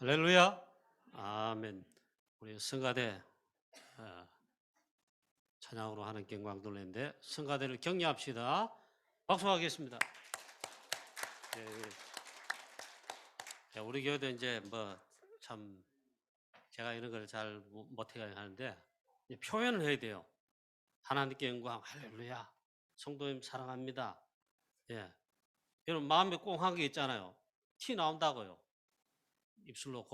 할렐루야. 아멘. 우리 성가대 어, 찬양으로 하는 경광 돌리는데 성가대를 격려합시다. 박수하겠습니다. 예, 예, 우리 교회도 이제 뭐 참 제가 이런 걸 잘 못해가 하는데 표현을 해야 돼요. 하나님께 영광, 할렐루야. 성도님 사랑합니다. 예, 여러분 마음에 꽁한 게 있잖아요. 티 나온다고요. 입술로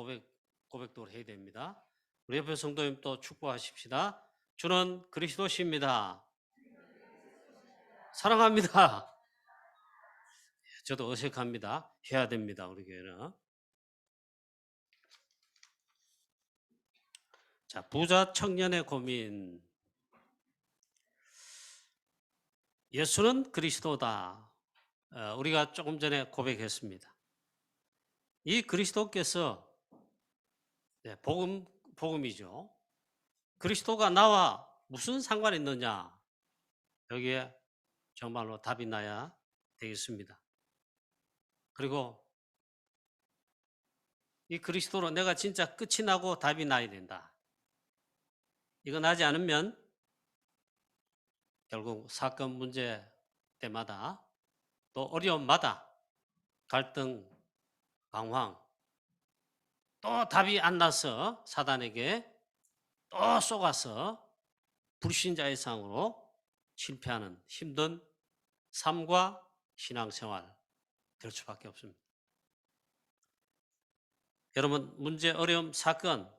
고백도 해야 됩니다. 우리 옆에 성도님 또 축복하십시다. 주는 그리스도십니다. 사랑합니다. 저도 어색합니다. 해야 됩니다. 우리 교회는. 자, 부자 청년의 고민. 예수는 그리스도다. 우리가 조금 전에 고백했습니다. 이 그리스도께서 복음이죠. 그리스도가 나와 무슨 상관이 있느냐? 여기에 정말로 답이 나야 되겠습니다. 그리고 이 그리스도로 내가 진짜 끝이 나고 답이 나야 된다. 이거 나지 않으면 결국 사건 문제 때마다 또 어려움마다 갈등, 방황, 또 답이 안 나서 사단에게 또 쏘가서 불신자의 상으로 실패하는 힘든 삶과 신앙생활 될 수밖에 없습니다. 여러분 문제, 어려움, 사건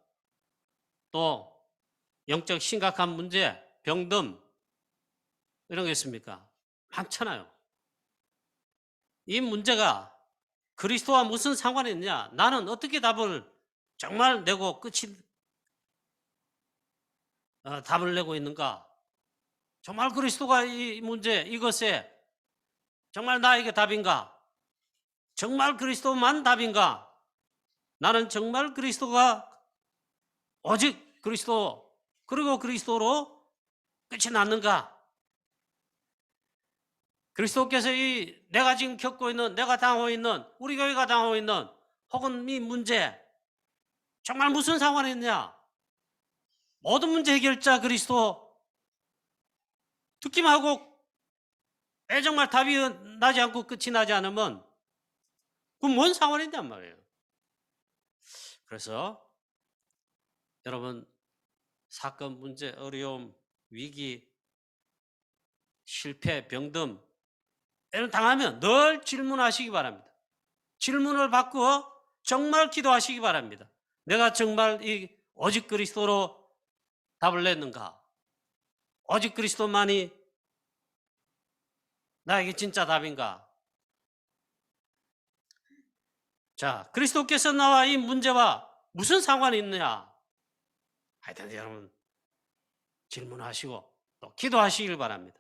또 영적 심각한 문제, 병듦 이런 게 있습니까? 많잖아요. 이 문제가 그리스도와 무슨 상관이 있느냐? 나는 어떻게 답을 정말 내고 끝이 답을 내고 있는가? 정말 그리스도가 이 문제 이것에 정말 나에게 답인가? 정말 그리스도만 답인가? 나는 정말 그리스도가 오직 그리스도 그리고 그리스도로 끝이 났는가? 그리스도께서 이 내가 지금 겪고 있는 내가 당하고 있는 우리 교회가 당하고 있는 혹은 이 문제 정말 무슨 상관이 있냐? 모든 문제 해결자 그리스도 듣기만 하고 정말 답이 나지 않고 끝이 나지 않으면 그건 뭔 상관이 있냔 말이에요. 그래서 여러분 사건, 문제, 어려움, 위기, 실패, 병듦 이런 당하면 늘 질문하시기 바랍니다. 질문을 받고 정말 기도하시기 바랍니다. 내가 정말 이 오직 그리스도로 답을 냈는가? 오직 그리스도만이 나에게 진짜 답인가? 자, 그리스도께서 나와 이 문제와 무슨 상관이 있느냐? 하여튼 여러분 질문하시고 또 기도하시길 바랍니다.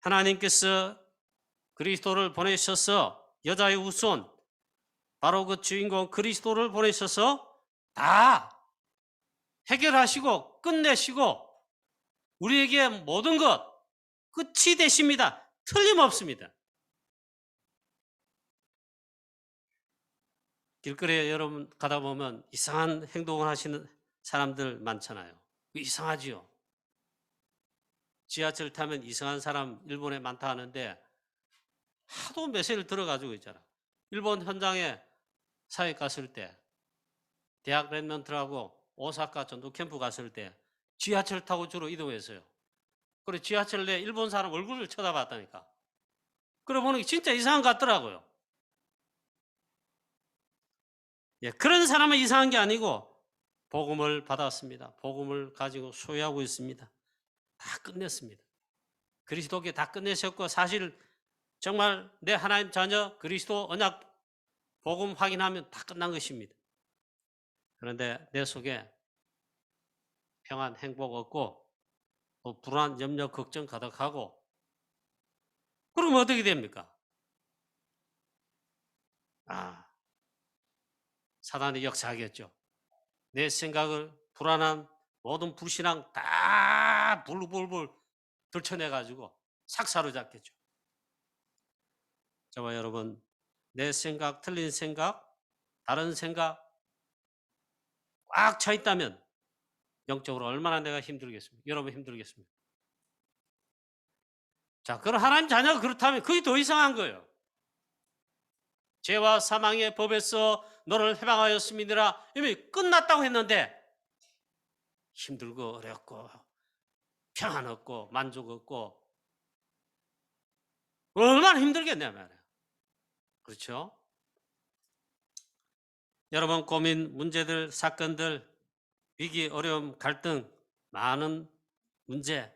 하나님께서 그리스도를 보내셔서 여자의 후손 바로 그 주인공 그리스도를 보내셔서 다 해결하시고 끝내시고 우리에게 모든 것 끝이 되십니다. 틀림없습니다. 길거리에 여러분 가다 보면 이상한 행동을 하시는 사람들 많잖아요. 이상하지요. 지하철 타면 이상한 사람 일본에 많다 하는데 하도 메시지를 들어가지고 있잖아. 일본 현장에 사회 갔을 때 대학 랩런트라고 오사카 전도 캠프 갔을 때 지하철 타고 주로 이동했어요. 그래 지하철 내 일본 사람 얼굴을 쳐다봤다니까. 그래 보는 게 진짜 이상한 것 같더라고요. 예, 그런 사람은 이상한 게 아니고 복음을 받았습니다. 복음을 가지고 소유하고 있습니다. 다 끝냈습니다. 그리스도께 다 끝내셨고 사실 정말 내 하나님 자녀 그리스도 언약 복음 확인하면 다 끝난 것입니다. 그런데 내 속에 평안 행복 없고 또 불안 염려 걱정 가득하고 그러면 어떻게 됩니까? 사단이 역사하겠죠. 내 생각을 불안한 모든 불신앙 다 불불불 들춰내가지고 삭사로 잡겠죠. 저와 여러분 내 생각 틀린 생각 다른 생각 꽉 차 있다면 영적으로 얼마나 내가 힘들겠습니까? 여러분 힘들겠습니까? 자, 그럼 하나님 자녀가 그렇다면 그게 더 이상한 거예요. 죄와 사망의 법에서 너를 해방하였음이니라 이미 끝났다고 했는데 힘들고 어렵고 평안 없고 만족 없고 얼마나 힘들겠냐 말이야. 그렇죠? 여러분 고민, 문제들, 사건들, 위기, 어려움, 갈등, 많은 문제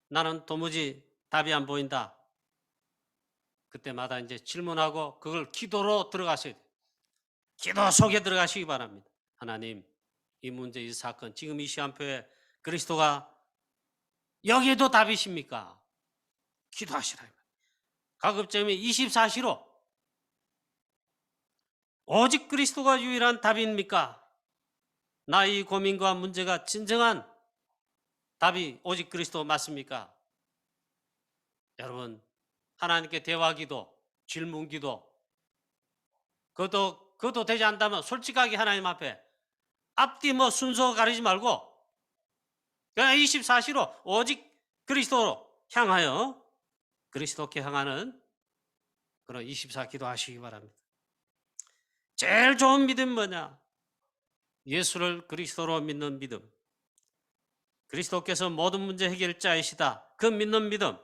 나는 도무지 답이 안 보인다. 그때마다 이제 질문하고 그걸 기도로 들어가셔야 돼요. 기도 속에 들어가시기 바랍니다. 하나님, 이 문제, 이 사건, 지금 이 시간표에 그리스도가 여기에도 답이십니까? 기도하시라. 가급적이면 24시로 오직 그리스도가 유일한 답입니까? 나의 고민과 문제가 진정한 답이 오직 그리스도 맞습니까? 여러분, 하나님께 대화기도, 질문기도, 그것도 되지 않다면 솔직하게 하나님 앞에 앞뒤 순서 가리지 말고 그냥 24시로 오직 그리스도로 향하여 그리스도께 향하는 그런 24 기도하시기 바랍니다. 제일 좋은 믿음 뭐냐? 예수를 그리스도로 믿는 믿음. 그리스도께서 모든 문제 해결자이시다. 그 믿는 믿음.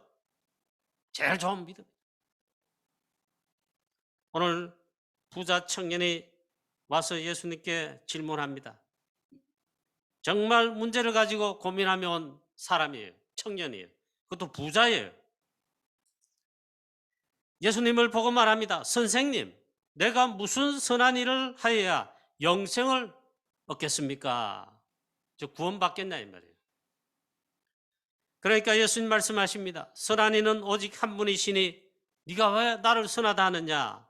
제일 좋은 믿음. 오늘 부자 청년이 와서 예수님께 질문합니다. 정말 문제를 가지고 고민하며 온 사람이에요. 청년이에요. 그것도 부자예요. 예수님을 보고 말합니다. 선생님, 내가 무슨 선한 일을 하여야 영생을 얻겠습니까? 저 구원받겠냐 이 말이에요. 그러니까 예수님 말씀하십니다. 선한 이는 오직 한 분이시니 네가 왜 나를 선하다 하느냐?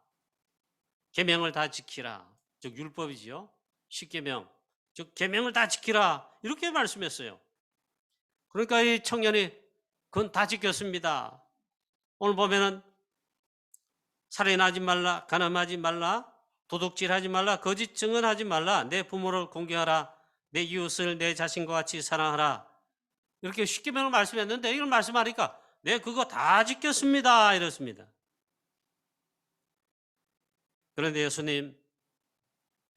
계명을 다 지키라. 즉 율법이지요. 십계명. 즉 계명을 다 지키라. 이렇게 말씀했어요. 그러니까 이 청년이 그건 다 지켰습니다. 오늘 보면은 살인하지 말라, 간음하지 말라, 도둑질하지 말라, 거짓 증언하지 말라, 내 부모를 공경하라, 내 이웃을 내 자신과 같이 사랑하라. 이렇게 십계명을 말씀했는데 이걸 말씀하니까 네 그거 다 지켰습니다 이렇습니다. 그런데 예수님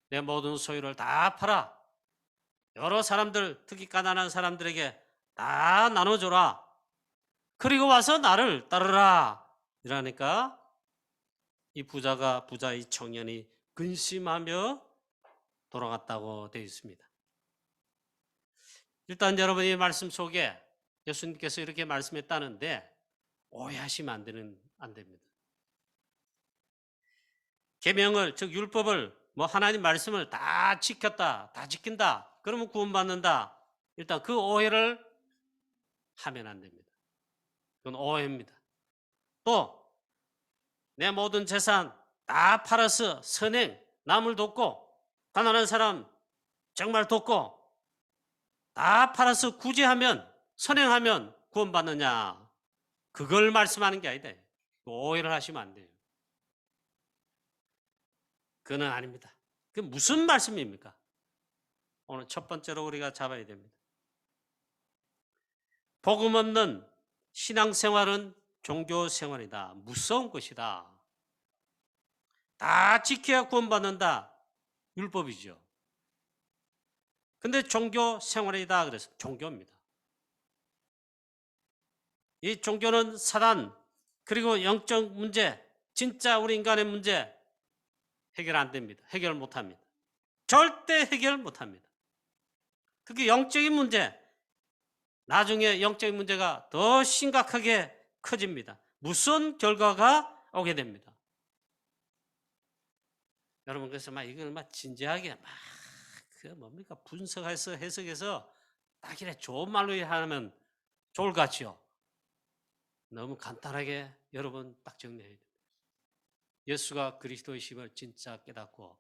내 모든 소유를 다 팔아 여러 사람들 특히 가난한 사람들에게 다 나눠줘라. 그리고 와서 나를 따르라. 이러니까 이 부자의 청년이 근심하며 돌아갔다고 되어 있습니다. 일단 여러분 이 말씀 속에 예수님께서 이렇게 말씀했다는데 오해하시면 안 됩니다. 계명을 즉 율법을 하나님 말씀을 다 지켰다, 다 지킨다. 그러면 구원받는다. 일단 그 오해를 하면 안 됩니다. 그건 오해입니다. 또 내 모든 재산 다 팔아서 선행, 남을 돕고 가난한 사람 정말 돕고 다 팔아서 구제하면 선행하면 구원받느냐. 그걸 말씀하는 게 아니다. 오해를 하시면 안 돼요. 그건 아닙니다. 그 무슨 말씀입니까? 오늘 첫 번째로 우리가 잡아야 됩니다. 복음 없는 신앙생활은 종교생활이다. 무서운 것이다. 다 지켜야 구원받는다. 율법이죠. 근데 종교생활이다. 그래서 종교입니다. 이 종교는 사단 그리고 영적 문제 진짜 우리 인간의 문제 해결 안 됩니다. 해결 못합니다. 절대 해결 못합니다. 특히 영적인 문제 나중에 영적인 문제가 더 심각하게 커집니다. 무슨 결과가 오게 됩니다. 여러분 그래서 이걸 진지하게 뭡니까 분석해서 해석해서 딱 이래 좋은 말로 하면 좋을 것 같죠. 너무 간단하게 여러분 딱 정리해야 됩니다. 예수가 그리스도이심을 진짜 깨닫고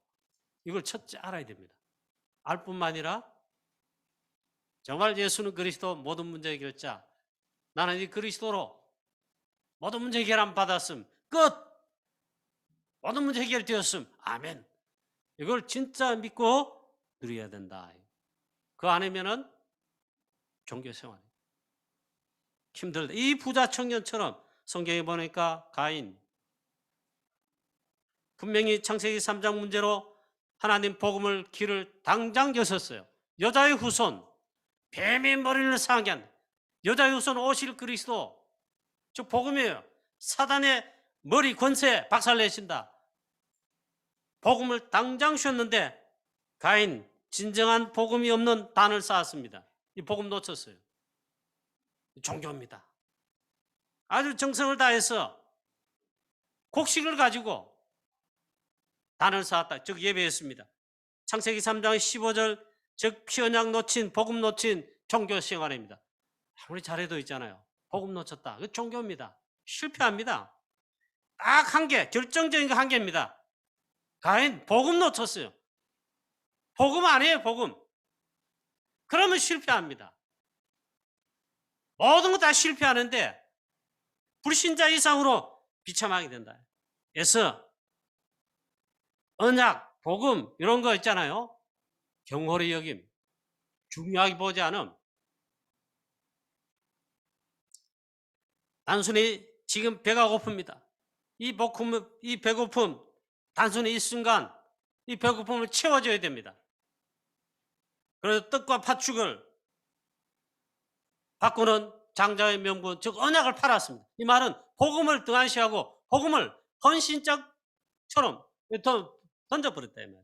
이걸 첫째 알아야 됩니다. 알 뿐만 아니라 정말 예수는 그리스도 모든 문제 해결자. 나는 이 그리스도로 모든 문제 해결함 받았음. 끝. 모든 문제 해결되었음. 아멘. 이걸 진짜 믿고 누려야 된다. 그거 아니면은 종교생활 힘들다. 이 부자 청년처럼 성경에 보니까 가인 분명히 창세기 3장 문제로 하나님 복음을 길을 당장 여셨어요. 여자의 후손 뱀의 머리를 상하게 한 여자의 후손 오실 그리스도 저 복음이에요. 사단의 머리 권세 박살내신다. 복음을 당장 쉬었는데 가인 진정한 복음이 없는 단을 쌓았습니다. 이 복음 놓쳤어요. 종교입니다. 아주 정성을 다해서 곡식을 가지고 단을 쌓았다. 즉 예배했습니다. 창세기 3장 15절 즉 피언약 놓친 복음 놓친 종교 생활입니다. 아무리 잘해도 있잖아요. 복음 놓쳤다. 그 종교입니다. 실패합니다. 딱 한 개, 결정적인 거 한 개입니다. 가인 복음 놓쳤어요. 복음 아니에요, 복음. 그러면 실패합니다. 모든 거 다 실패하는데 불신자 이상으로 비참하게 된다. 그래서 언약, 복음 이런 거 있잖아요. 경홀히 여김, 중요하게 보지 않음. 단순히 지금 배가 고픕니다. 이 배고픔 단순히 이 순간 이 배고픔을 채워줘야 됩니다. 그래서 떡과 팥죽을 바꾸는 장자의 명분, 즉 언약을 팔았습니다. 이 말은 복음을 등한시하고 복음을 헌신짝처럼 던져버렸다 이 말이에요.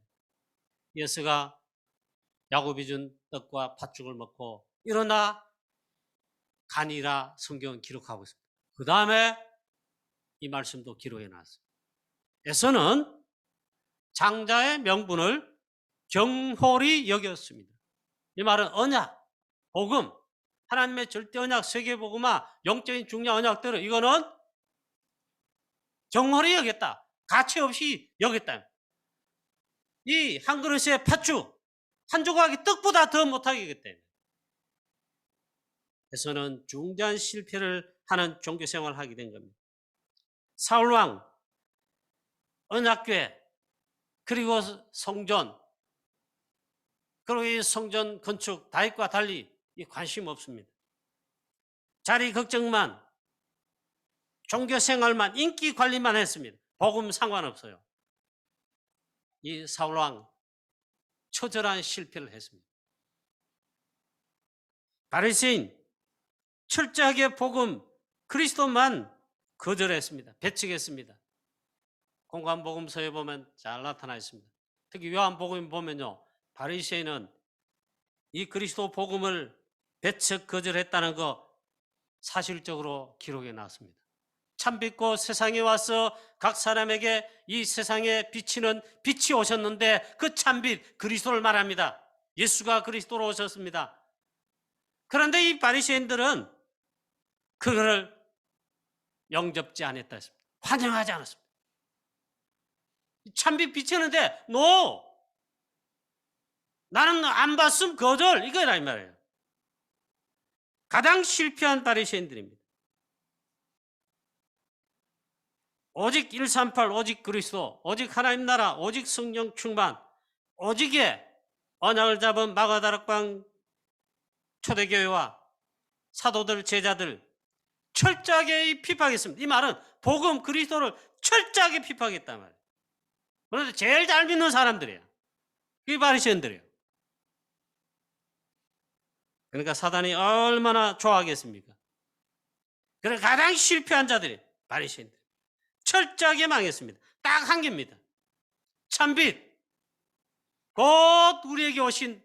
예수가 야곱이 준 떡과 팥죽을 먹고 일어나 간이라 성경은 기록하고 있습니다. 그 다음에 이 말씀도 기록해 놨습니다. 에서는 장자의 명분을 경홀히 여겼습니다. 이 말은 언약, 복음, 하나님의 절대 언약, 세계복음화, 영적인 중요한 언약들은 이거는 경홀히 여겼다. 가치 없이 여겼다. 이 한 그릇의 팥죽, 한 조각의 떡보다 더 못하게 여겼다. 에서는 중대한 실패를 하는 종교 생활을 하게 된 겁니다. 사울왕, 언약궤, 그리고 성전, 그리고 이 성전 건축 다윗과 달리 관심 없습니다. 자리 걱정만, 종교 생활만, 인기 관리만 했습니다. 복음 상관없어요. 이 사울왕 처절한 실패를 했습니다. 바리새인 철저하게 복음 그리스도만 거절했습니다. 배척했습니다. 공관복음서에 보면 잘 나타나 있습니다. 특히 요한복음 보면요, 바리새인은 이 그리스도 복음을 배척 거절했다는 거 사실적으로 기록해 놨습니다. 참빛고 세상에 와서 각 사람에게 이 세상에 비치는 빛이 오셨는데 그 참빛 그리스도를 말합니다. 예수가 그리스도로 오셨습니다. 그런데 이 바리새인들은 그거를 영접지 않았다 했습니다. 환영하지 않았습니다. 참빛 비치는데 노! 나는 안 봤음 거절 이거라 이 말이에요. 가장 실패한 바리새인들입니다. 오직 138, 오직 그리스도, 오직 하나님 나라, 오직 성령 충만, 오직에 언약을 잡은 마가다락방 초대교회와 사도들, 제자들 철저하게 비판했습니다. 이 말은 복음 그리스도를 철저하게 비판했단 말이에요. 그런데 제일 잘 믿는 사람들이에요. 그게 바리새인들이에요. 그러니까 사단이 얼마나 좋아하겠습니까? 그래서 가장 실패한 자들이 바리새인들. 철저하게 망했습니다. 딱 한 개입니다. 참빛. 곧 우리에게 오신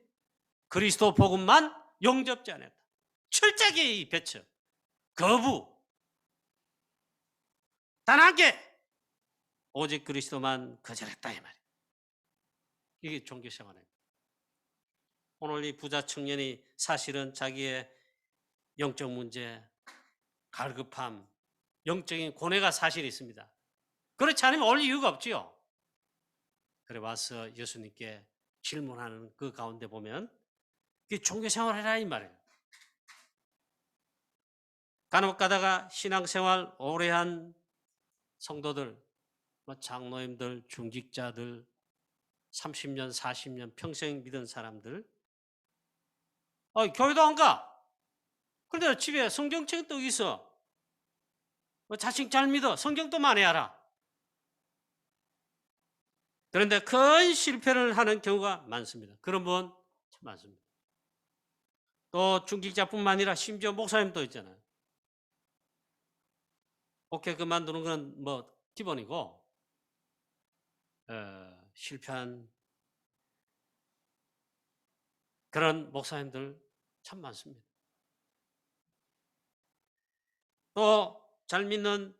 그리스도 복음만 영접지 않았다. 철저하게 이 배척, 거부. 단 한 개. 오직 그리스도만 거절했다 이 말이에요. 이게 종교 생활입니다. 오늘 이 부자 청년이 사실은 자기의 영적 문제, 갈급함, 영적인 고뇌가 사실 있습니다. 그렇지 않으면 올 이유가 없지요. 그래 와서 예수님께 질문하는 그 가운데 보면 이게 종교 생활을 이 말이에요. 간혹 가다가 신앙생활 오래 한 성도들, 장로님들, 중직자들, 30년, 40년 평생 믿은 사람들. 교회도 안 가. 그런데 집에 성경책 또 있어. 자식 잘 믿어. 성경도 많이 알아. 그런데 큰 실패를 하는 경우가 많습니다. 그런 분 참 많습니다. 또 중직자뿐만 아니라 심지어 목사님도 있잖아요. 목회 그만두는 건 뭐 기본이고 실패한 그런 목사님들 참 많습니다. 또 잘 믿는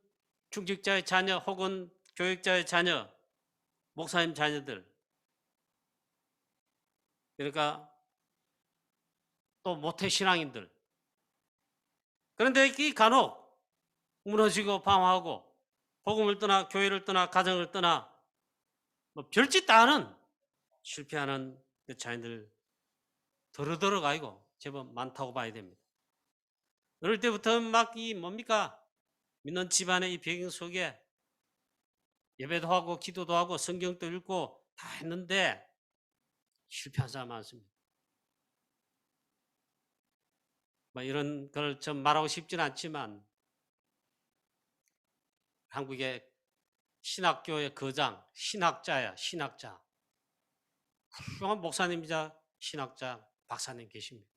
중직자의 자녀 혹은 교육자의 자녀, 목사님 자녀들, 그러니까 또 모태신앙인들. 그런데 이 간혹 무너지고 방황하고 복음을 떠나 교회를 떠나 가정을 떠나 뭐 별짓 다 하는 실패하는 그 자녀들 더러더러 가지고 제법 많다고 봐야 됩니다. 어릴 때부터 막 이 뭡니까? 믿는 집안의 이 배경 속에 예배도 하고 기도도 하고 성경도 읽고 다 했는데 실패한 사람 많습니다. 뭐 이런 걸 좀 말하고 싶지는 않지만 한국의 신학교의 거장, 신학자야, 신학자. 훌륭한 목사님이자 신학자, 박사님 계십니다.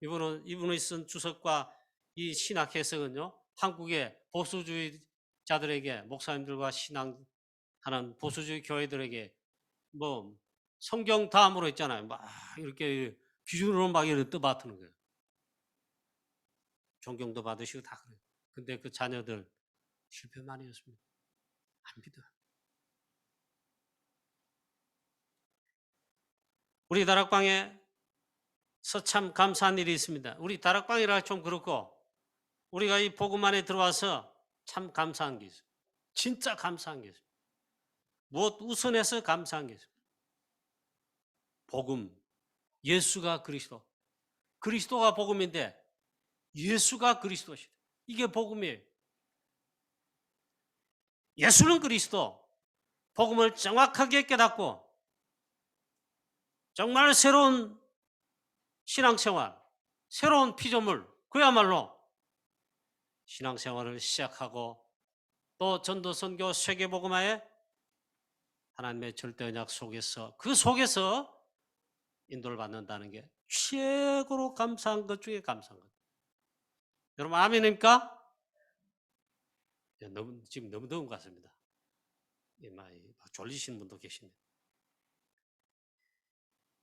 이분이 쓴 주석과 이 신학 해석은요, 한국의 보수주의자들에게, 목사님들과 신앙하는 보수주의 교회들에게 뭐 성경 다음으로 있잖아요. 막 이렇게 기준으로 막 이렇게 떠받드는 거예요. 존경도 받으시고 다 그래요. 근데 그 자녀들 실패 많이 했습니다. 안 믿어. 우리 다락방에서 참 감사한 일이 있습니다. 우리 다락방이라 좀 그렇고 우리가 이 복음 안에 들어와서 참 감사한 게 있어요. 진짜 감사한 게 있어요. 무엇 우선해서 감사한 게 있어요. 복음, 예수가 그리스도. 그리스도가 복음인데 예수가 그리스도시다. 이게 복음이에요. 예수는 그리스도. 복음을 정확하게 깨닫고 정말 새로운 신앙생활, 새로운 피조물, 그야말로 신앙생활을 시작하고 또 전도, 선교, 세계복음화에 하나님의 절대 언약 속에서 그 속에서 인도를 받는다는 게 최고로 감사한 것 중에 감사한 것. 여러분 아멘입니까? 지금 너무 더운 것 같습니다. 많이 졸리시는 분도 계십니다.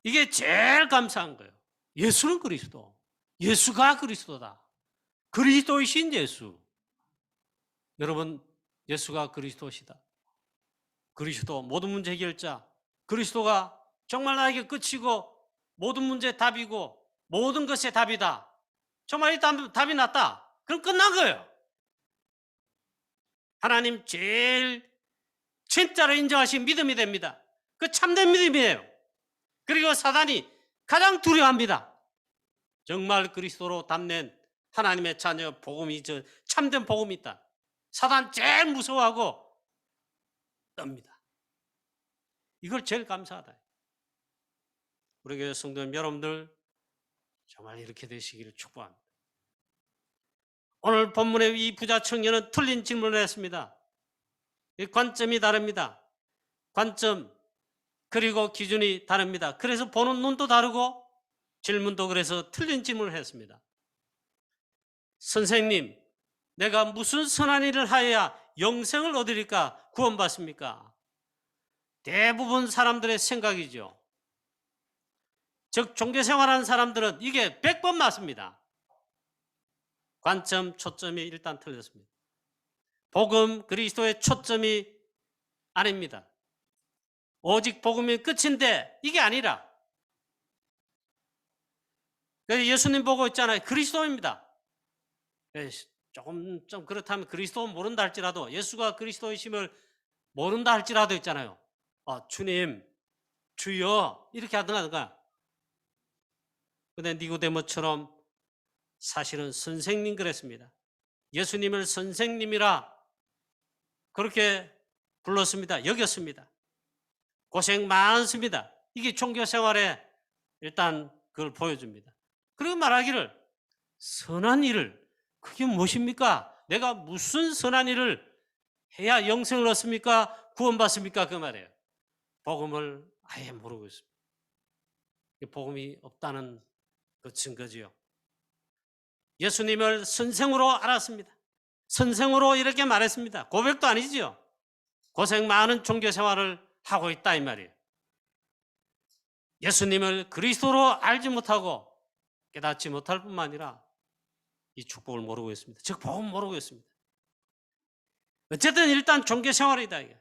이게 제일 감사한 거예요. 예수는 그리스도. 예수가 그리스도다. 그리스도이신 예수. 여러분 예수가 그리스도시다. 그리스도 모든 문제 해결자. 그리스도가 정말 나에게 끝이고 모든 문제의 답이고 모든 것의 답이다. 정말 이 답이 났다. 그럼 끝난 거예요. 하나님 제일 진짜로 인정하신 믿음이 됩니다. 그 참된 믿음이에요. 그리고 사단이 가장 두려워합니다. 정말 그리스도로 담는 하나님의 자녀 복음이 참된 복음이 있다. 사단 제일 무서워하고 떱니다. 이걸 제일 감사하다. 우리 교회 성도님 여러분들 정말 이렇게 되시기를 축복합니다. 오늘 본문의 이 부자 청년은 틀린 질문을 했습니다. 이 관점이 다릅니다. 관점 그리고 기준이 다릅니다. 그래서 보는 눈도 다르고 질문도 그래서 틀린 질문을 했습니다. 선생님, 내가 무슨 선한 일을 하여야 영생을 얻으리까 구원받습니까? 대부분 사람들의 생각이죠. 즉 종교생활하는 사람들은 이게 100번 맞습니다. 관점, 초점이 일단 틀렸습니다. 복음, 그리스도의 초점이 아닙니다. 오직 복음이 끝인데 이게 아니라 예수님 보고 있잖아요. 그리스도입니다. 조금 좀 그렇다면 그리스도 모른다 할지라도 예수가 그리스도이심을 모른다 할지라도 있잖아요. 주님, 주여 이렇게 하든가. 근데 니고데모처럼 사실은 선생님 그랬습니다. 예수님을 선생님이라 그렇게 불렀습니다. 여겼습니다. 고생 많습니다. 이게 종교 생활에 일단 그걸 보여줍니다. 그리고 말하기를 선한 일을, 그게 무엇입니까? 내가 무슨 선한 일을 해야 영생을 얻습니까? 구원받습니까? 그 말이에요. 복음을 아예 모르고 있습니다. 복음이 없다는 그 증거지요. 예수님을 선생으로 알았습니다. 선생으로 이렇게 말했습니다. 고백도 아니지요. 고생 많은 종교 생활을 하고 있다 이 말이에요. 예수님을 그리스도로 알지 못하고 깨닫지 못할 뿐만 아니라 이 축복을 모르고 있습니다. 즉 복음 모르고 있습니다. 어쨌든 일단 종교 생활이다 이게.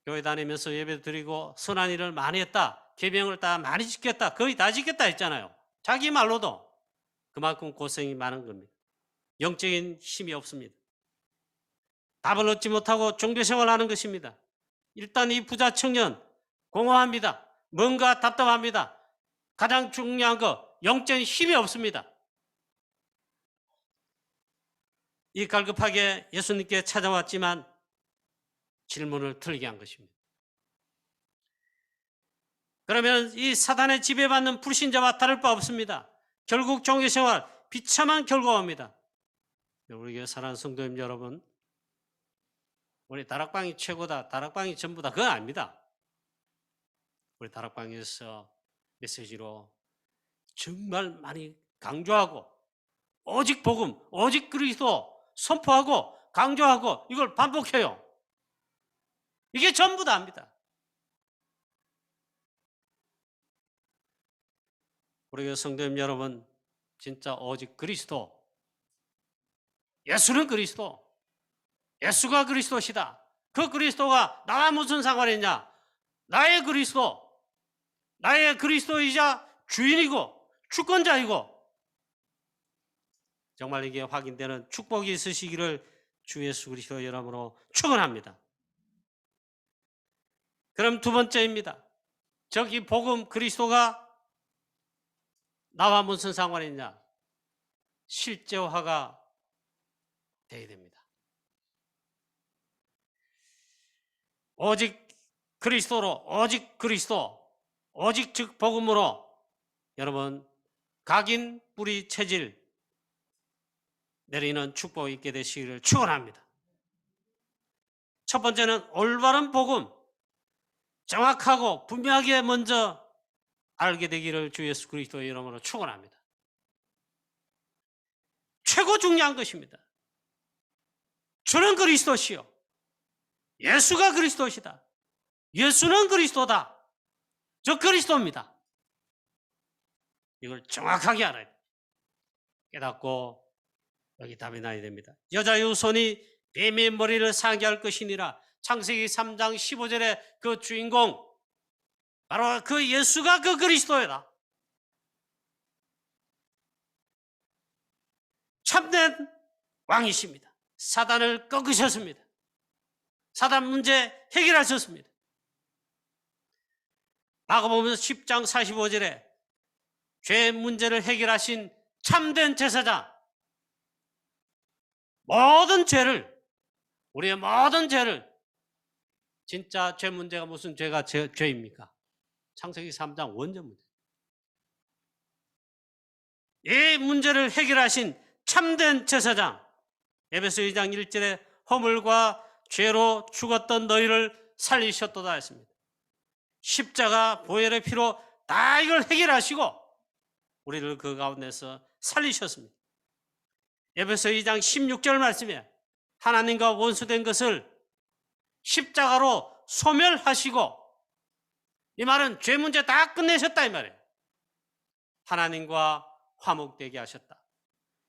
교회 다니면서 예배 드리고 선한 일을 많이 했다. 계명을 다 많이 지켰다. 거의 다 지켰다 했잖아요. 자기 말로도 그만큼 고생이 많은 겁니다. 영적인 힘이 없습니다. 답을 얻지 못하고 종교 생활하는 것입니다. 일단 이 부자 청년 공허합니다. 뭔가 답답합니다. 가장 중요한 거 영적인 힘이 없습니다. 이 갈급하게 예수님께 찾아왔지만 질문을 틀리게 한 것입니다. 그러면 이 사단의 지배받는 불신자와 다를 바 없습니다. 결국 종교생활 비참한 결과가 옵니다. 우리 교회 사랑하는 성도님 여러분, 우리 다락방이 최고다, 다락방이 전부다, 그건 아닙니다. 우리 다락방에서 메시지로 정말 많이 강조하고 오직 복음, 오직 그리스도 선포하고 강조하고 이걸 반복해요. 이게 전부 다입니다. 우리 교회 성도님 여러분, 진짜 오직 그리스도, 예수는 그리스도, 예수가 그리스도시다. 그 그리스도가 나와 무슨 상관이 있냐? 나의 그리스도, 나의 그리스도이자 주인이고 주권자이고, 정말 이게 확인되는 축복이 있으시기를 주 예수 그리스도 이름으로 축원합니다. 그럼 두 번째입니다. 저기 복음 그리스도가 나와 무슨 상관이 있냐? 실제화가 돼야 됩니다. 오직 그리스도로, 오직 그리스도, 오직 즉 복음으로 여러분 각인 뿌리 체질 내리는 축복이 있게 되시기를 축원합니다. 첫 번째는 올바른 복음, 정확하고 분명하게 먼저 알게 되기를 주 예수 그리스도의 이름으로 축원합니다. 최고 중요한 것입니다. 주는 그리스도시요, 예수가 그리스도시다. 예수는 그리스도다. 저 그리스도입니다. 이걸 정확하게 알아야 돼요. 깨닫고 여기 답이 나야 됩니다. 여자의 후손이 뱀의 머리를 상기할 것이니라. 창세기 3장 15절에 그 주인공 바로 그 예수가 그 그리스도이다. 참된 왕이십니다. 사단을 꺾으셨습니다. 사단 문제 해결하셨습니다. 마가복음 10장 45절에 죄 문제를 해결하신 참된 제사장, 모든 죄를, 우리의 모든 죄를, 진짜 죄 문제가 무슨 죄가 죄입니까? 창세기 3장 원전 문제. 이 문제를 해결하신 참된 제사장, 에베소 2장 1절에 허물과 죄로 죽었던 너희를 살리셨도다 했습니다. 십자가 보혈의 피로 다 이걸 해결하시고 우리를 그 가운데서 살리셨습니다. 에베소 2장 16절 말씀에 하나님과 원수된 것을 십자가로 소멸하시고, 이 말은 죄 문제 다 끝내셨다 이 말이에요. 하나님과 화목되게 하셨다.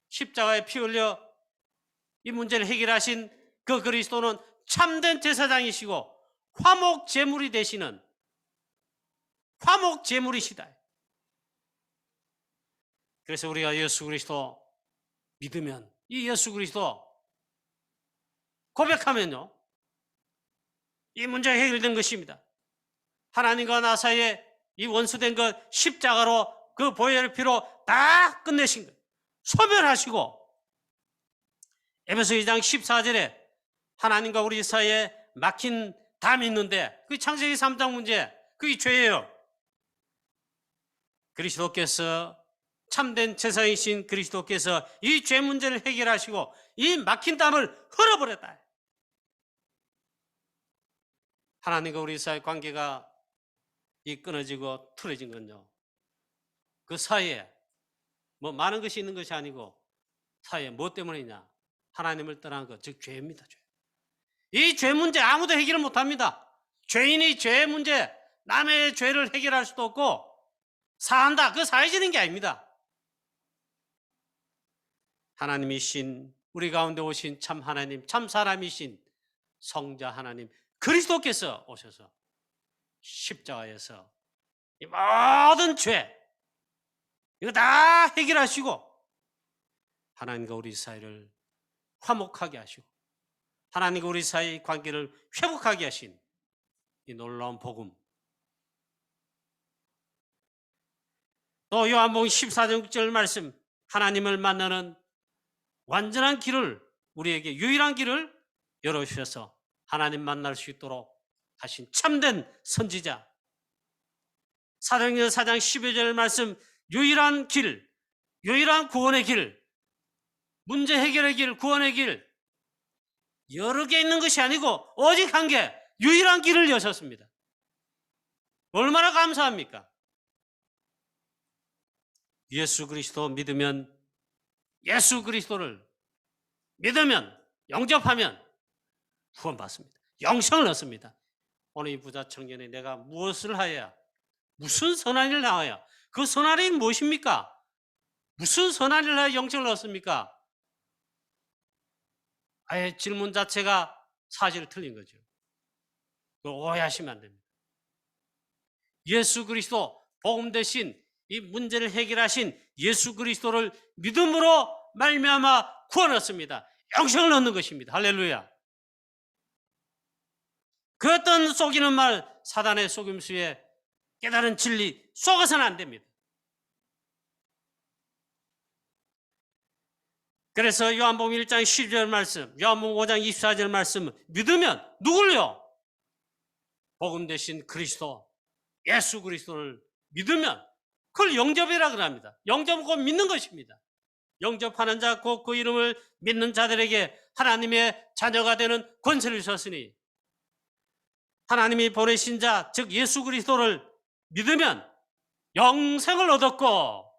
십자가에 피 흘려 이 문제를 해결하신 그 그리스도는 참된 제사장이시고 화목 제물이 되시는 화목 제물이시다. 그래서 우리가 예수 그리스도 믿으면, 이 예수 그리스도 고백하면요, 이 문제가 해결된 것입니다. 하나님과 나 사이에 이 원수된 것 십자가로 그 보혈의 피로 다 끝내신 거예요. 소멸하시고, 에베소 2장 14절에 하나님과 우리 사이에 막힌 다 믿는데 그 창세기 3장 문제 그게 죄예요. 그리스도께서 참된 제사이신 그리스도께서 이 죄 문제를 해결하시고 이 막힌 담을 흘어버렸다. 하나님과 우리 사이 관계가 이 끊어지고 틀어진 건요, 그 사이에 뭐 많은 것이 있는 것이 아니고 사이에 뭐 때문이냐, 하나님을 떠난 것, 즉 죄입니다. 죄. 이 죄 문제 아무도 해결을 못합니다. 죄인이 죄 문제, 남의 죄를 해결할 수도 없고 사한다, 그 사해지는 게 아닙니다. 하나님이신 우리 가운데 오신 참 하나님, 참 사람이신 성자 하나님 그리스도께서 오셔서 십자가에서 이 모든 죄 이거 다 해결하시고 하나님과 우리 사이를 화목하게 하시고 하나님과 우리 사이 관계를 회복하게 하신 이 놀라운 복음. 또 요한복음 14장 6절 말씀, 하나님을 만나는 완전한 길을, 우리에게 유일한 길을 열어주셔서 하나님 만날 수 있도록 하신 참된 선지자. 사도행전 4장 12절 말씀, 유일한 길, 유일한 구원의 길, 문제 해결의 길, 구원의 길, 여러 개 있는 것이 아니고 오직 한 개, 유일한 길을 여셨습니다. 얼마나 감사합니까? 예수 그리스도 믿으면, 예수 그리스도를 믿으면, 영접하면 구원받습니다. 영생을 얻습니다. 오늘 이 부자 청년이 내가 무엇을 하여야, 무슨 선한 일을 하여야, 그 선한 일이 무엇입니까? 무슨 선한 일을 하여 영생을 얻습니까? 아예 질문 자체가 사실 틀린 거죠. 그걸 오해하시면 안 됩니다. 예수 그리스도 복음 대신 이 문제를 해결하신 예수 그리스도를 믿음으로 말미암아 구원 얻습니다. 영생을 얻는 것입니다. 할렐루야. 그 어떤 속이는 말, 사단의 속임수에 깨달은 진리 속아서는 안 됩니다. 그래서 요한복음 1장 12절 말씀, 요한복음 5장 24절 말씀, 믿으면 누굴요? 복음 대신 그리스도, 예수 그리스도를 믿으면 그걸 영접이라 그럽니다. 영접은 곧 믿는 것입니다. 영접하는 자, 곧 그 이름을 믿는 자들에게 하나님의 자녀가 되는 권세를 주셨으니, 하나님이 보내신 자, 즉 예수 그리스도를 믿으면 영생을 얻었고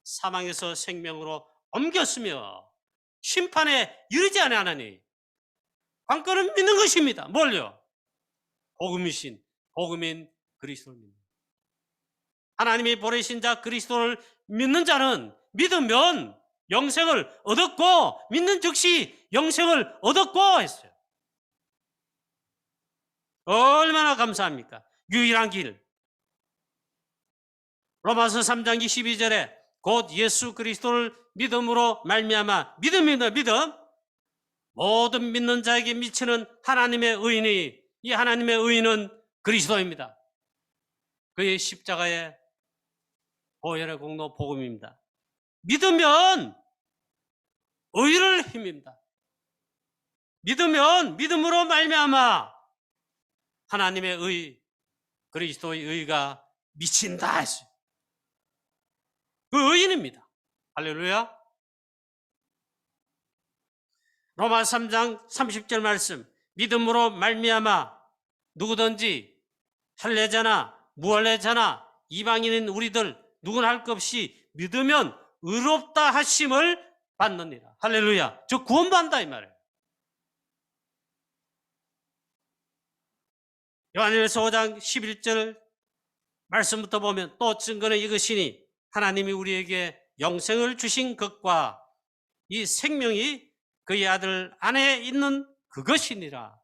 사망에서 생명으로 옮겼으며 심판에 이르지 아니하나니, 관건은 믿는 것입니다. 뭘요? 복음이신, 복음인 그리스도를 믿는. 하나님이 보내신 자 그리스도를 믿는 자는 믿으면 영생을 얻었고, 믿는 즉시 영생을 얻었고 했어요. 얼마나 감사합니까? 유일한 길. 로마서 3장 22절에 곧 예수 그리스도를 믿음으로 말미암아, 믿음입니다. 믿음. 모든 믿는 자에게 미치는 하나님의 의인이, 이 하나님의 의인은 그리스도입니다. 그의 십자가의 보혈의 공로 복음입니다. 믿으면 의를 힘입니다. 믿으면 믿음으로 말미암아 하나님의 의, 그리스도의 의가 미친다 했어요. 그 의인입니다. 할렐루야. 로마 3장 30절 말씀, 믿음으로 말미암아 누구든지 할례자나 무할례자나 이방인인 우리들 누구나 할 것 없이 믿으면 의롭다 하심을 받느니라. 할렐루야. 저 구원받는다 이 말이에요. 요한일서 5장 11절 말씀부터 보면 또 증거는 이것이니 하나님이 우리에게 영생을 주신 것과 이 생명이 그의 아들 안에 있는 그것이니라.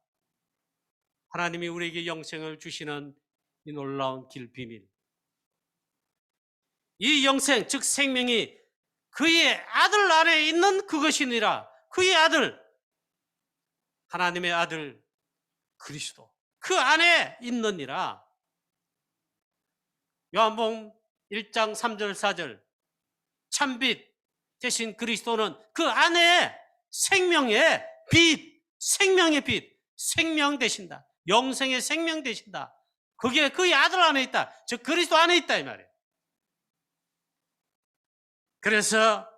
하나님이 우리에게 영생을 주시는 이 놀라운 길 비밀. 이 영생, 즉 생명이 그의 아들 안에 있는 그것이니라. 그의 아들, 하나님의 아들 그리스도, 그 안에 있느니라. 요한복음 1장 3절 4절, 참빛 대신 그리스도는 그 안에 생명의 빛, 생명의 빛, 생명 되신다. 영생의 생명 되신다. 그게 그의 아들 안에 있다. 즉 그리스도 안에 있다 이 말이에요. 그래서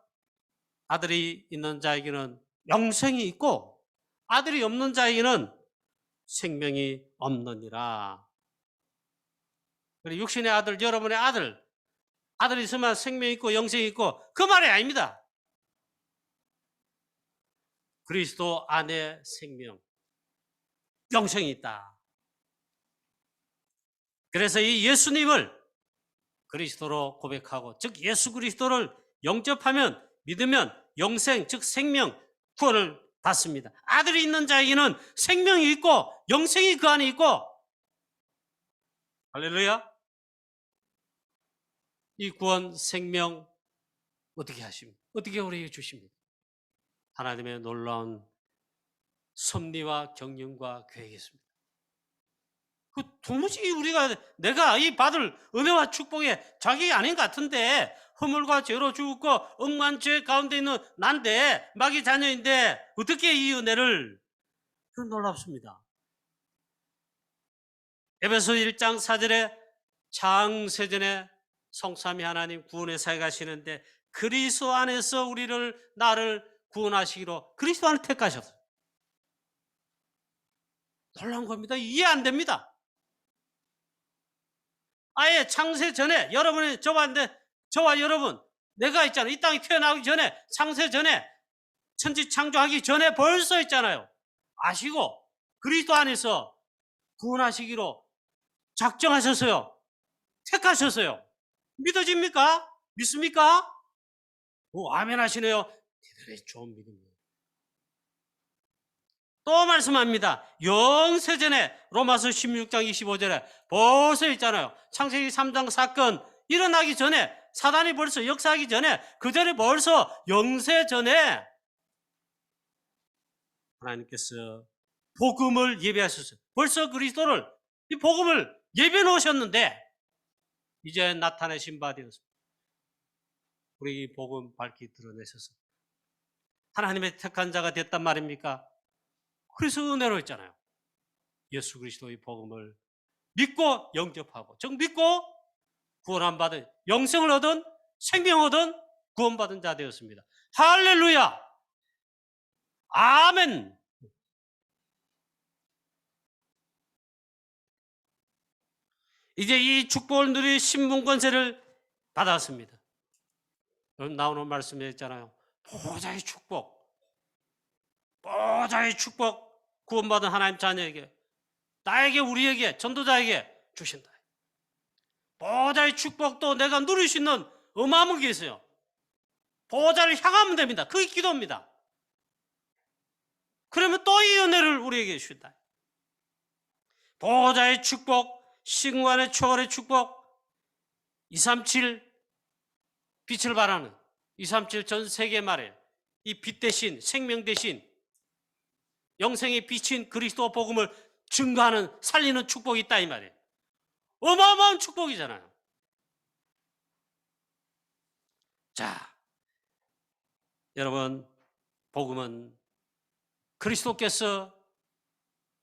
아들이 있는 자에게는 영생이 있고 아들이 없는 자에게는 생명이 없느니라. 그리고 육신의 아들, 여러분의 아들이 있으면 생명이 있고 영생이 있고 그 말이 아닙니다. 그리스도 안에 생명, 영생이 있다. 그래서 이 예수님을 그리스도로 고백하고 즉 예수 그리스도를 영접하면 믿으면 영생 즉 생명 구원을 받습니다. 아들이 있는 자에게는 생명이 있고 영생이 그 안에 있고 할렐루야. 이 구원 생명 어떻게 하십니까? 어떻게 우리에게 주십니까? 하나님의 놀라운 섭리와 경륜과 계획이 있습니다. 그 도무지 내가 이 받을 은혜와 축복의 자격이 아닌 것 같은데 허물과 죄로 죽고 억만 죄 가운데 있는 난데 마귀 자녀인데 어떻게 이 은혜를 놀랍습니다. 에베소 1장 4절에 창세전에 성삼위 하나님 구원의 사역을 하시는데 그리스도 안에서 나를 구원하시기로 그리스도 안에 택하셨어요. 놀라운 겁니다. 이해 안 됩니다. 아예 창세 전에 저와 여러분 내가 있잖아요. 이 땅에 태어나기 전에 창세 전에 천지 창조하기 전에 벌써 있잖아요. 아시고 그리스도 안에서 구원하시기로 작정하셨어요. 택하셨어요. 믿어집니까? 믿습니까? 오, 아멘 하시네요. 대단히 좋은 믿음이에요. 또 말씀합니다. 영세전에 로마서 16장 25절에 벌써 있잖아요. 창세기 3장 사건 일어나기 전에 사단이 벌써 역사하기 전에 그 전에 벌써 영세전에 하나님께서 복음을 예배하셨어요. 벌써 그리스도를 이 복음을 예배 놓으셨는데 이제 나타내신 바 되었습니다. 우리 이 복음 밝히 드러내셔서 하나님의 택한 자가 됐단 말입니까? 그래서 은혜로 했잖아요. 예수 그리스도의 복음을 믿고 영접하고 즉 믿고 구원함 받은 영생을 얻은 생명을 얻은 구원받은 자 되었습니다. 할렐루야. 아멘. 이제 이 축복을 누릴 신분 권세를 받았습니다. 나오는 말씀에 있잖아요. 보좌의 축복 구원받은 하나님 자녀에게 나에게 우리에게 전도자에게 주신다. 보좌의 축복도 내가 누릴 수 있는 어마어마한 게 있어요. 보좌를 향하면 됩니다. 그게 기도입니다. 그러면 또 이 은혜를 우리에게 주신다. 보좌의 축복, 신관의 초월의 축복, 237 빛을 발하는 237 전 세계 말에 이 빛 대신 생명 대신 영생의 빛인 그리스도 복음을 증거하는 살리는 축복이 있다 이 말이에요. 어마어마한 축복이잖아요. 자, 여러분 복음은 그리스도께서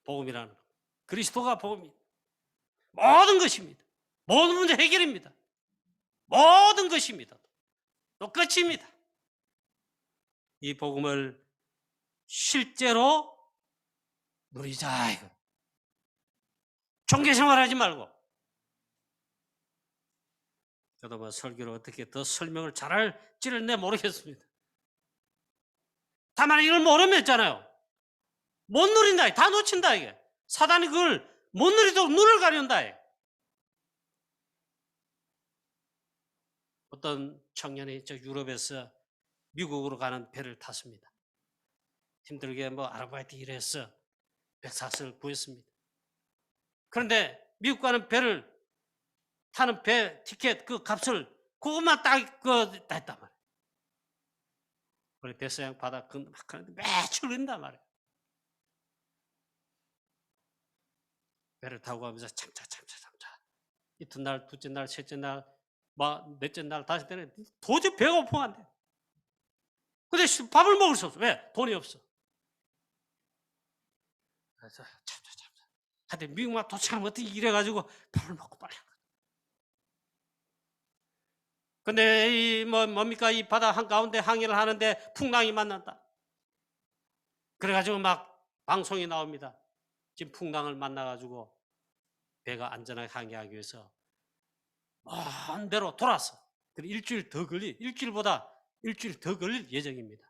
복음이라는 것. 그리스도가 복음입니다. 모든 것입니다. 모든 문제 해결입니다. 모든 것입니다. 또 끝입니다. 이 복음을 실제로 누리자 이거. 종교생활하지 말고. 저도 뭐 설교를 어떻게 더 설명을 잘할지를 내 모르겠습니다. 다만 이걸 모르면 있잖아요. 못 누린다. 다 놓친다 이게. 사단이 그걸 못 누리도록 눈을 가린다. 어떤 청년이 저 유럽에서 미국으로 가는 배를 탔습니다. 힘들게 뭐 아르바이트 일해서 백사스를 구했습니다. 그런데 미국 가는 배를 타는 배 티켓 그 값을 그것만 딱 했단 말이에요. 우리 배서양 바다 막 하는데 매출 된단 말이에요. 배를 타고 가면서 참자. 이튿날, 둘째 날, 셋째 날, 넷째 날, 다섯 때는 도저히 배가 고파한대. 근데 밥을 먹을 수 없어. 왜? 돈이 없어. 그래서 참자. 하여튼 미국만 도착하면 어떻게 이래가지고 밥을 먹고 빨리 한 거예요. 근데 뭡니까? 이 바다 한가운데 항해를 하는데 풍랑이 만난다. 그래가지고 막 방송이 나옵니다. 지금 풍랑을 만나가지고 배가 안전하게 항해하기 위해서 먼 데로 돌아서. 그리고 일주일 더 걸릴 예정입니다.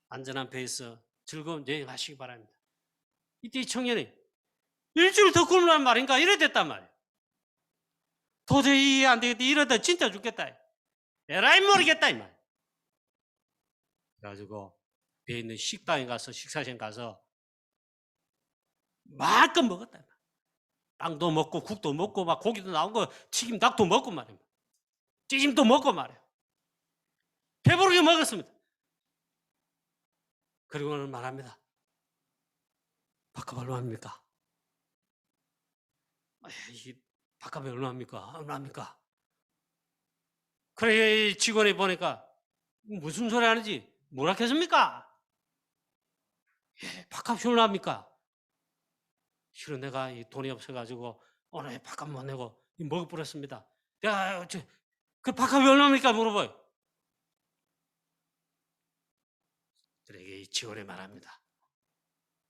안전한 배에서 즐거운 여행하시기 바랍니다. 이때 이 청년이 일주일 더 굶으란 말인가? 이래 됐단 말이에요. 도저히 안 되겠다. 이러다 진짜 죽겠다. 에라이 모르겠다 이 말. 그래가지고 배에 있는 식당에 가서 식사시에 가서 마음껏 먹었다. 빵도 먹고 국도 먹고 막 고기도 나온 거 튀김 닭도 먹고 말이에요. 찌짐도 먹고 말이에요. 배부르게 먹었습니다. 그리고는 말합니다. 밥값 얼마입니까? 이 밥값이 얼마입니까? 그래 직원이 보니까 무슨 소리 하는지 뭐라 했습니까? 밥값이 얼마입니까? 실은 내가 이 돈이 없어가지고 오늘 밥값 못 내고 먹어버렸습니다. 내가 그 밥값이 얼마입니까? 물어봐요. 그러게 이 직원이 말합니다.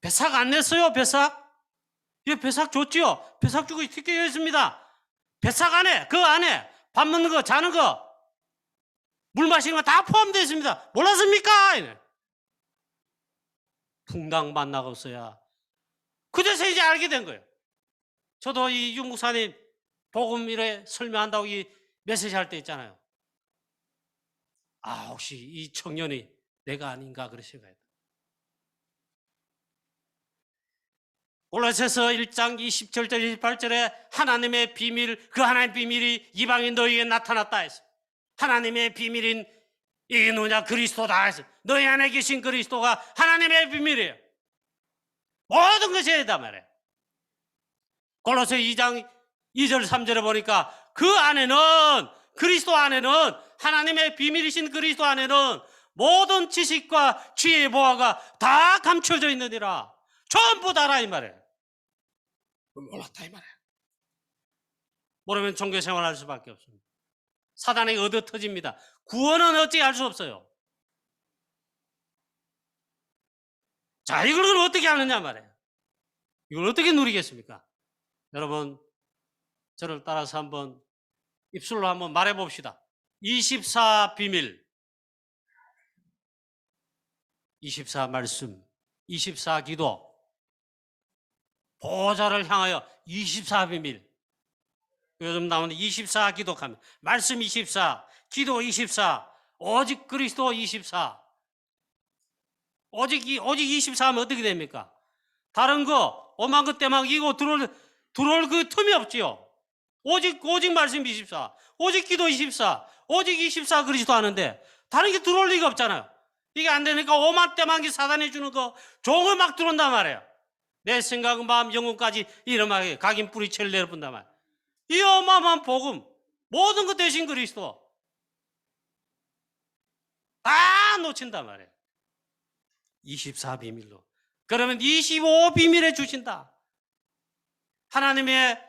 배삭 안 냈어요, 배삭? 예, 배삭 줬지요? 배삭 주고 티켓했습니다. 배삭 안에, 그 안에 밥 먹는 거, 자는 거, 물 마시는 거 다 포함되어 있습니다. 몰랐습니까? 이래. 풍당 만나고서야 그제서 이제 알게 된 거예요. 저도 이 윤국사님 복음 이래 설명한다고 이 메시지 할 때 있잖아요. 아, 혹시 이 청년이 내가 아닌가 그러신 거예요. 골로새서 1장 27절 28절에 하나님의 비밀, 그 하나님의 비밀이 이방인 너희에게 나타났다 했어. 하나님의 비밀인 이게 누구냐? 그리스도다 했어. 너희 안에 계신 그리스도가 하나님의 비밀이에요. 모든 것이 있단 말이에요. 골로새 2장 2절 3절에 보니까 그 안에는, 그리스도 안에는, 하나님의 비밀이신 그리스도 안에는 모든 지식과 지혜의 보화가 다 감춰져 있느니라. 전부 다라 이 말이에요. 몰랐다 이 말이에요. 모르면 종교 생활할 수밖에 없습니다. 사단에게 얻어 터집니다. 구원은 어찌 할 수 없어요. 자, 이걸 어떻게 하느냐 말이에요. 이걸 어떻게 누리겠습니까? 여러분, 저를 따라서 한번 입술로 한번 말해 봅시다. 24 비밀, 24 말씀, 24 기도, 보호자를 향하여 24 비밀. 요즘 나오는 24 기독합니다. 말씀 24, 기도 24, 오직 그리스도 24. 오직 24 하면 어떻게 됩니까? 다른 거, 오만 것 때막이고 들어올 그 틈이 없지요. 오직 말씀 24, 오직 기도 24, 오직 24 그리스도 하는데 다른 게 들어올 리가 없잖아요. 이게 안 되니까 오만 때막이 사단이 주는 거 종을 막 들어온단 말이에요. 내 생각, 마음, 영혼까지 이름하게 각인 뿌리채를 내려본단 말이에요. 이 어마어마한 복음, 모든 것 대신 그리스도 다 놓친단 말이에요. 24 비밀로. 그러면 25 비밀에 주신다. 하나님의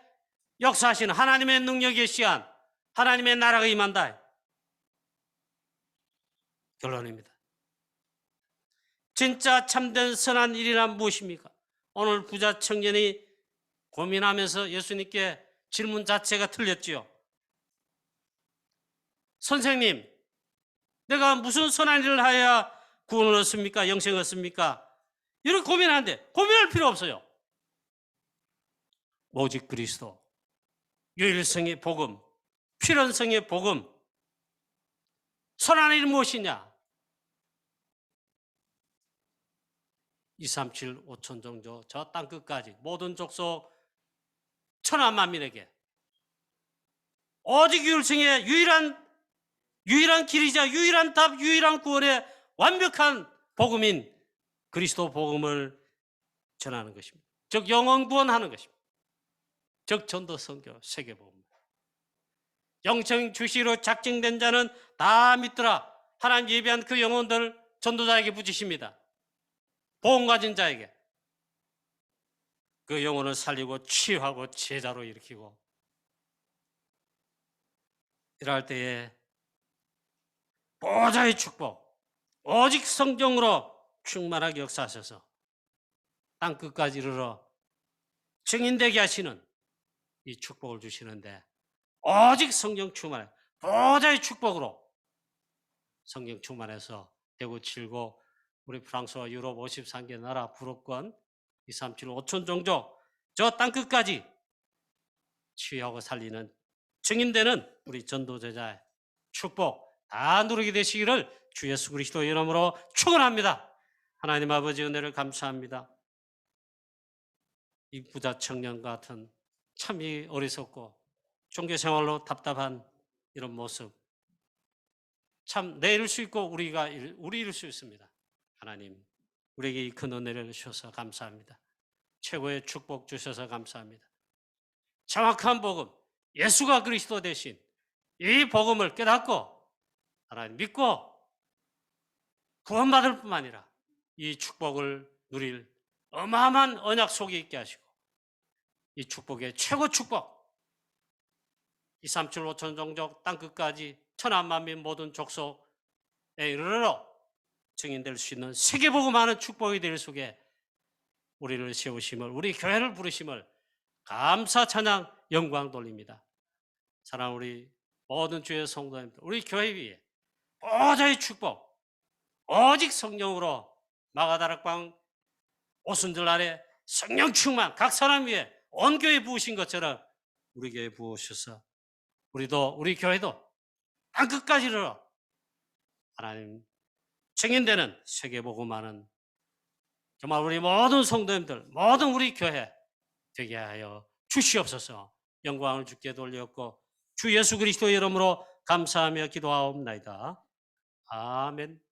역사하시는 하나님의 능력의 시한, 하나님의 나라가 임한다. 결론입니다. 진짜 참된 선한 일이란 무엇입니까? 오늘 부자 청년이 고민하면서 예수님께 질문 자체가 틀렸지요. 선생님, 내가 무슨 선한 일을 하여야 구원을 얻습니까? 영생을 얻습니까? 이렇게 고민하는데 고민할 필요 없어요. 오직 그리스도, 유일성의 복음, 필연성의 복음, 선한 일이 무엇이냐? 237 5천 종족 저 땅끝까지 모든 족속 천하 만민에게 오직 유일성의 유일한 길이자 유일한 답, 유일한 구원의 완벽한 복음인 그리스도 복음을 전하는 것입니다. 즉 영혼 구원하는 것입니다. 즉 전도 선교 세계 복음. 영생 주시로 작정된 자는 다 믿더라. 하나님 예비한 그 영혼들 전도자에게 붙이십니다. 복음 가진 자에게. 그 영혼을 살리고 치유하고 제자로 일으키고, 이럴 때에 보좌의 축복, 오직 성령으로 충만하게 역사하셔서 땅 끝까지 이르러 증인되게 하시는 이 축복을 주시는데, 오직 성령 충만해, 보좌의 축복으로 성령 충만해서 대구 7고 우리 프랑스와 유럽 53개 나라 부럽권 237 5천 종족 저 땅끝까지 치유하고 살리는 증인되는 우리 전도제자의 축복 다 누리게 되시기를 주 예수 그리스도 이름으로 축원합니다. 하나님 아버지 은혜를 감사합니다. 이 부자 청년 같은 참 어리석고 종교생활로 답답한 이런 모습 참 내 이룰 수 있고 우리 이룰 수 있습니다. 하나님 우리에게 이 큰 은혜를 주셔서 감사합니다. 최고의 축복 주셔서 감사합니다. 정확한 복음, 예수가 그리스도 되신 이 복음을 깨닫고 하나님 믿고 구원받을 뿐만 아니라 이 축복을 누릴 어마어마한 언약 속에 있게 하시고, 이 축복의 최고 축복 237 5천 종족 땅끝까지 천하만민 모든 족속에 이르러 증인될 수 있는 세계복음하는 축복이 될 속에 우리를 세우심을, 우리 교회를 부르심을 감사 찬양 영광 돌립니다. 사랑하는 우리 모든 주의 성도님들, 우리 교회 위에 보좌의 축복, 오직 성령으로 마가다락방 오순절 아래 성령 충만 각 사람 위에 온 교회 부으신 것처럼 우리 교회 부으셔서 우리 교회도 땅끝까지 이르러 하나님 증인되는 세계복음하는 정말 우리 모든 성도님들, 모든 우리 교회 되게 하여 주시옵소서. 영광을 주께 돌렸고 주 예수 그리스도 이름으로 감사하며 기도하옵나이다. 아멘.